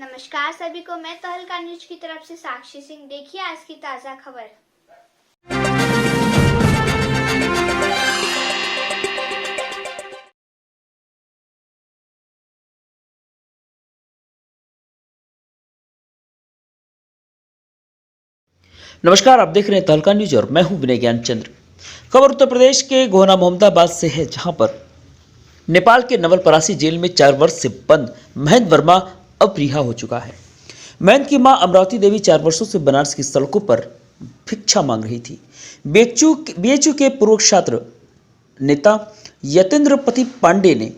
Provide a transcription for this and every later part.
नमस्कार सभी को, मैं तहलका न्यूज की तरफ से साक्षी सिंह। देखिए आज की ताजा खबर। नमस्कार, आप देख रहे हैं तहलका न्यूज और मैं हूं विनय ज्ञान चंद्र। खबर उत्तर प्रदेश के गोहना मोहम्मदाबाद से है, जहां पर नेपाल के नवलपरासी जेल में 4 वर्ष से बंद महेंद्र वर्मा अब रिहा हो चुका है। महेंद्र की मां अमरावती देवी 4 वर्षों से बनारस की सड़कों पर भिक्षा मांग रही थी। बीएचयू के पूर्व छात्र नेता यतेंद्र पति पांडे ने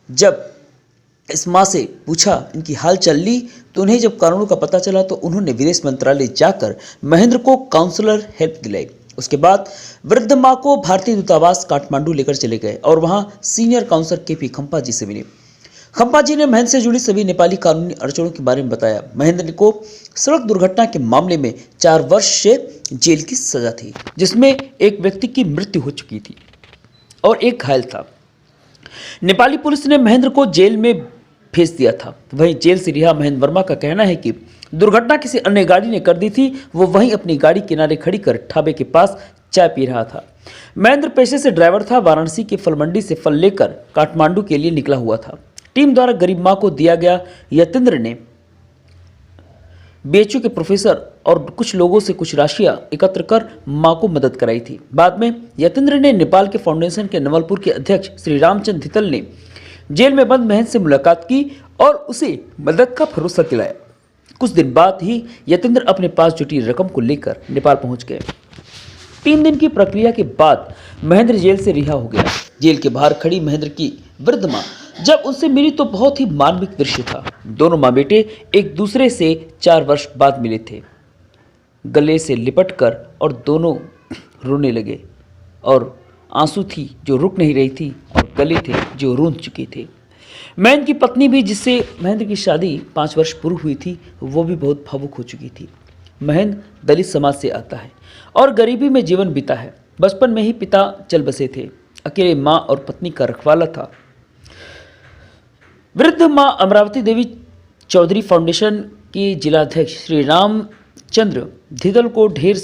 जब इस मां से पूछा, इनकी हाल चल ली, तो उन्हें जब कारणों का पता चला तो उन्होंने विदेश मंत्रालय जाकर महेंद्र को काउंसलर हेल्प दिलाई। उसके बाद वृद्ध मां को भारतीय दूतावास काठमांडू लेकर चले गए और वहां सीनियर काउंसलर केपी खम्पा जी से मिले। खम्पा जी ने महेंद्र से जुड़ी सभी नेपाली कानूनी अड़चनों के बारे में बताया। महेंद्र को सड़क दुर्घटना के मामले में 4 वर्ष से जेल की सजा थी, जिसमें एक व्यक्ति की मृत्यु हो चुकी थी और एक घायल था। नेपाली पुलिस ने महेंद्र को जेल में भेज दिया था। वहीं जेल से रिहा महेंद्र वर्मा का कहना है कि दुर्घटना किसी अन्य गाड़ी ने कर दी थी। वो वहीं अपनी गाड़ी किनारे खड़ी कर ढाबे के पास चाय पी रहा था। महेंद्र पेशे से ड्राइवर था। वाराणसी की फल मंडी से फल लेकर काठमांडू के लिए निकला हुआ था। टीम द्वारा गरीब मां को दिया गया। यतेंद्र ने बीएचयू के प्रोफेसर और कुछ लोगों से कुछ राशियां एकत्र कर मां को मदद कराई थी। बाद में यतेंद्र ने नेपाल के फाउंडेशन के नवलपुर के अध्यक्ष श्री रामचंद्र धितल ने जेल में बंद महेंद्र से मुलाकात की और उसे मदद का भरोसा दिलाया। कुछ दिन बाद ही यतेंद्र अपने पास जुटी रकम को लेकर नेपाल पहुंच गए। 3 दिन की प्रक्रिया के बाद महेंद्र जेल से रिहा हो गया। जेल के बाहर खड़ी महेंद्र की वृद्ध मां जब उनसे मिली तो बहुत ही मार्मिक दृश्य था। दोनों मां बेटे एक दूसरे से 4 वर्ष बाद मिले थे। गले से लिपट कर और दोनों रोने लगे और आंसू थी जो रुक नहीं रही थी और गले थे जो रूंध चुके थे। महेंद्र की पत्नी भी, जिससे महेंद्र की शादी 5 वर्ष पूर्व हुई थी, वो भी बहुत भावुक हो चुकी थी। महेंद्र दलित समाज से आता है और गरीबी में जीवन बीता है। बचपन में ही पिता चल बसे थे। अकेले माँ और पत्नी का रखवाला था। वृद्ध माँ अमरावती देवी चौधरी फाउंडेशन की जिलाध्यक्ष श्री रामचंद्र धितल को ढेर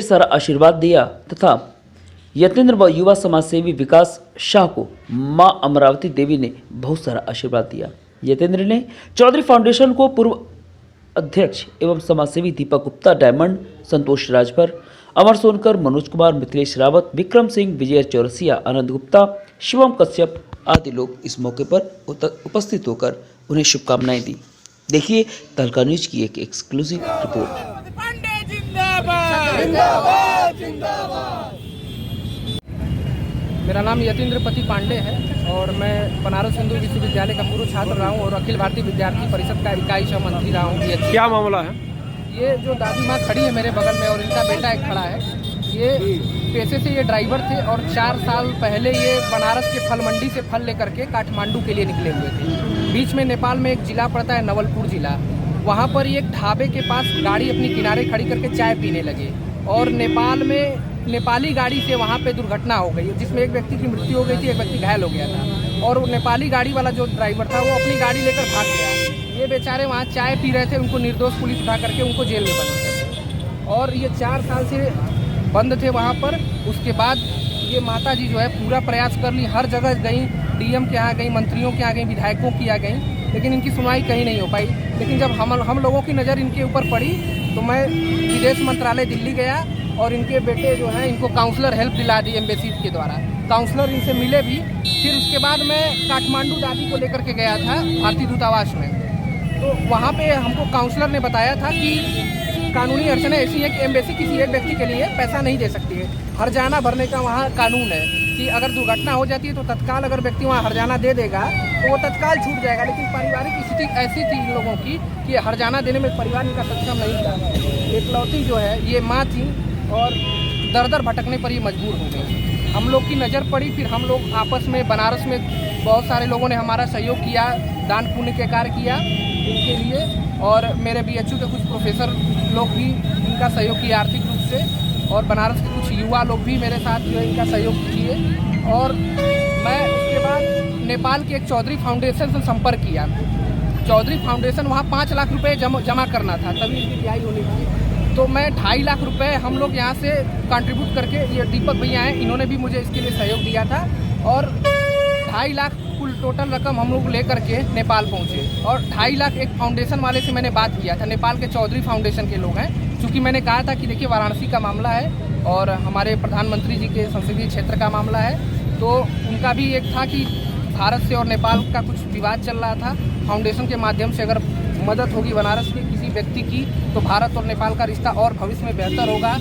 सारा आशीर्वाद दिया तथा यतेंद्र व युवा समाज सेवी विकास शाह को मां अमरावती देवी ने बहुत सारा आशीर्वाद दिया। यतेंद्र ने चौधरी फाउंडेशन को पूर्व अध्यक्ष एवं समाजसेवी दीपक गुप्ता, डायमंड, संतोष राजभर, अमर सोनकर, मनोज कुमार, मिथिलेश रावत, विक्रम सिंह, विजय चौरसिया, आनंद गुप्ता, शिवम कश्यप आदि लोग इस मौके पर उपस्थित होकर उन्हें शुभकामनाएं दी। देखिए तहलका न्यूज की एक एक्सक्लूसिव रिपोर्ट। मेरा नाम यतेंद्र पति पांडे है और मैं बनारस हिंदू विश्वविद्यालय का पूर्व छात्र रहा हूँ और अखिल भारतीय विद्यार्थी परिषद का इकाई सह मंत्री रहा हूँ। क्या मामला है? ये जो दादी माँ खड़ी है मेरे बगल में और इनका बेटा एक खड़ा है, ये पेशे से ये ड्राइवर थे और 4 साल पहले ये बनारस के फल मंडी से फल लेकर के काठमांडू के लिए निकले हुए थे। बीच में नेपाल में एक जिला पड़ता है नवलपुर जिला, वहाँ पर एक ढाबे के पास गाड़ी अपनी किनारे खड़ी करके चाय पीने लगे और नेपाल में नेपाली गाड़ी से वहाँ पे दुर्घटना हो गई, जिसमें एक व्यक्ति की मृत्यु हो गई थी, एक व्यक्ति घायल हो गया था और नेपाली गाड़ी वाला जो ड्राइवर था वो अपनी गाड़ी लेकर भाग गया। ये बेचारे वहाँ चाय पी रहे थे, उनको निर्दोष पुलिस उठा करके उनको जेल में बंद कर और ये 4 साल से बंद थे वहाँ पर। उसके बाद ये माता जी जो है पूरा प्रयास कर ली, हर जगह गई, डीएम के यहाँ गई, मंत्रियों के यहाँ गई, विधायकों के यहाँ गई, लेकिन इनकी सुनवाई कहीं नहीं हो पाई। लेकिन जब हम लोगों की नज़र इनके ऊपर पड़ी तो मैं विदेश मंत्रालय दिल्ली गया और इनके बेटे जो हैं इनको काउंसलर हेल्प दिला दी एम्बेसी के द्वारा। काउंसलर इनसे मिले भी। फिर उसके बाद मैं काठमांडू दादी को लेकर के गया था भारतीय दूतावास में, तो वहाँ पे हमको काउंसलर ने बताया था कि कानूनी अड़चनें ऐसी हैं कि एम्बेसी किसी एक व्यक्ति के लिए पैसा नहीं दे सकती है। हर्जाना भरने का वहाँ कानून है कि अगर दुर्घटना हो जाती है तो तत्काल अगर व्यक्ति वहाँ हर्जाना दे देगा तो वो तत्काल छूट जाएगा। लेकिन पारिवारिक स्थिति ऐसी थी इन लोगों की कि हर्जाना देने में परिवार इनका सक्षम नहीं था। एकलौती जो है ये माँ थी और दर भटकने पर ये मजबूर हो गई। हम लोग की नज़र पड़ी, फिर हम लोग आपस में बनारस में बहुत सारे लोगों ने हमारा सहयोग किया, दान पुण्य के कार्य किया इनके लिए और मेरे बीएचयू के कुछ प्रोफेसर लोग भी इनका सहयोग किया आर्थिक रूप से और बनारस के कुछ युवा लोग भी मेरे साथ जो है इनका सहयोग किए। और मैं उसके बाद नेपाल के एक चौधरी फाउंडेशन से संपर्क किया चौधरी फाउंडेशन वहाँ 5 लाख रुपए जमा करना था, तभी इनकी रिहाई होनी थी। तो मैं 2.5 लाख रुपए हम लोग यहाँ से कंट्रीब्यूट करके, ये दीपक भैया हैं, इन्होंने भी मुझे इसके लिए सहयोग दिया था, और 2.5 लाख कुल टोटल रकम हम लोग लेकर के नेपाल पहुँचे। और 2.5 लाख एक फाउंडेशन वाले से मैंने बात किया था, नेपाल के चौधरी फाउंडेशन के लोग हैं। चूँकि मैंने कहा था कि देखिए वाराणसी का मामला है और हमारे प्रधानमंत्री जी के संसदीय क्षेत्र का मामला है, तो उनका भी एक था कि भारत से और नेपाल का कुछ विवाद चल रहा था। फाउंडेशन के माध्यम से अगर मदद होगी बनारस के किसी व्यक्ति की, तो भारत और नेपाल का रिश्ता और भविष्य में बेहतर होगा।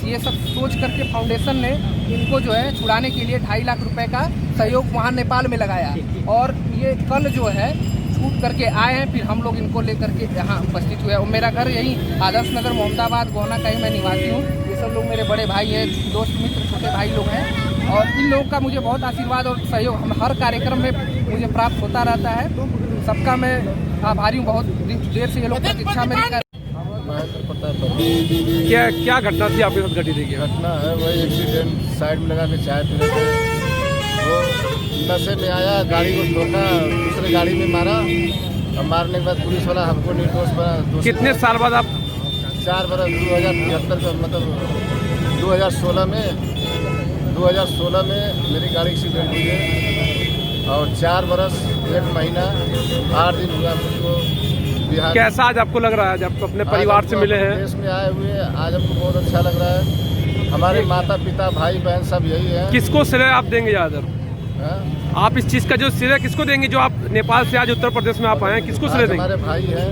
ये सब सोच करके फाउंडेशन ने इनको जो है छुड़ाने के लिए 2.5 लाख रुपए का सहयोग वहाँ नेपाल में लगाया। और ये कल जो है छूट करके आए हैं, फिर हम लोग इनको लेकर के यहाँ उपस्थित हुए। और मेरा घर यही आदर्श नगर मोहम्मदाबाद गोहना का ही मैं निवासी हूँ। ये सब लोग मेरे बड़े भाई हैं, दोस्त मित्र, छोटे भाई लोग हैं, और इन लोगों का मुझे बहुत आशीर्वाद और सहयोग हम हर कार्यक्रम में मुझे प्राप्त होता रहता है। सबका मैं आभारी हूँ। बहुत देर से ये लोग प्रतीक्षा मेरी कर। क्या घटना थी आपके साथ घटी थी? घटना है वही एक्सीडेंट, साइड में लगा के चाय पी रहे थे, वो नशे में आया, गाड़ी को ठोका, दूसरे गाड़ी में मारा, और मारने के बाद पुलिस वाला हमको निर्दोष बना। कितने साल बाद आप? 4 बरस 2073 का, मतलब 2016 में मेरी गाड़ी एक्सीडेंट हुई है, और 4 बरस 1 महीना 8 दिन हुआ मुझको बिहार। कैसा आज आपको लग रहा है जब अपने परिवार से मिले हैं? देश में आए हुए आज हमको बहुत अच्छा लग रहा है। हमारे माता पिता भाई बहन सब यही है। किसको श्रेय आप देंगे ज़्यादातर? आप इस चीज़ का जो श्रेय किसको देंगे, जो आप नेपाल से आज उत्तर प्रदेश में आप आए हैं, किसको श्रेय देंगे? हमारे भाई हैं,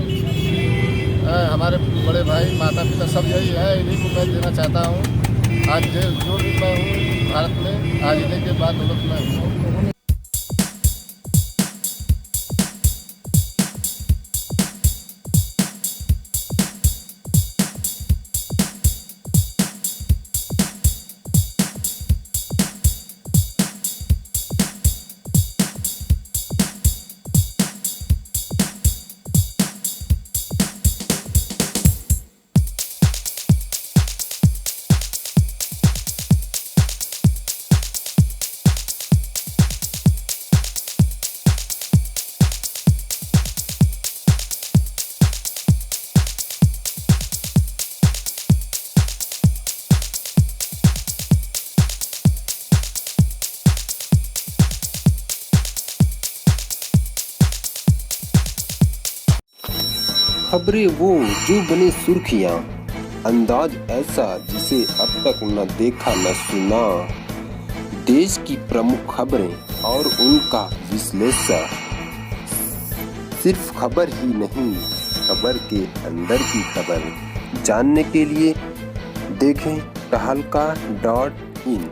हमारे बड़े भाई, माता पिता सब यही है, इन्हीं को मैं देना चाहता हूँ। आज जो भी मैं हूँ भारत में, आज इन्हीं के बाद मुल्क में हूँ। खबरें वो जो बने सुर्खियां, अंदाज ऐसा जिसे अब तक न देखा न सुना। देश की प्रमुख खबरें और उनका विश्लेषण, सिर्फ खबर ही नहीं, खबर के अंदर की खबर जानने के लिए देखें तहलका.in।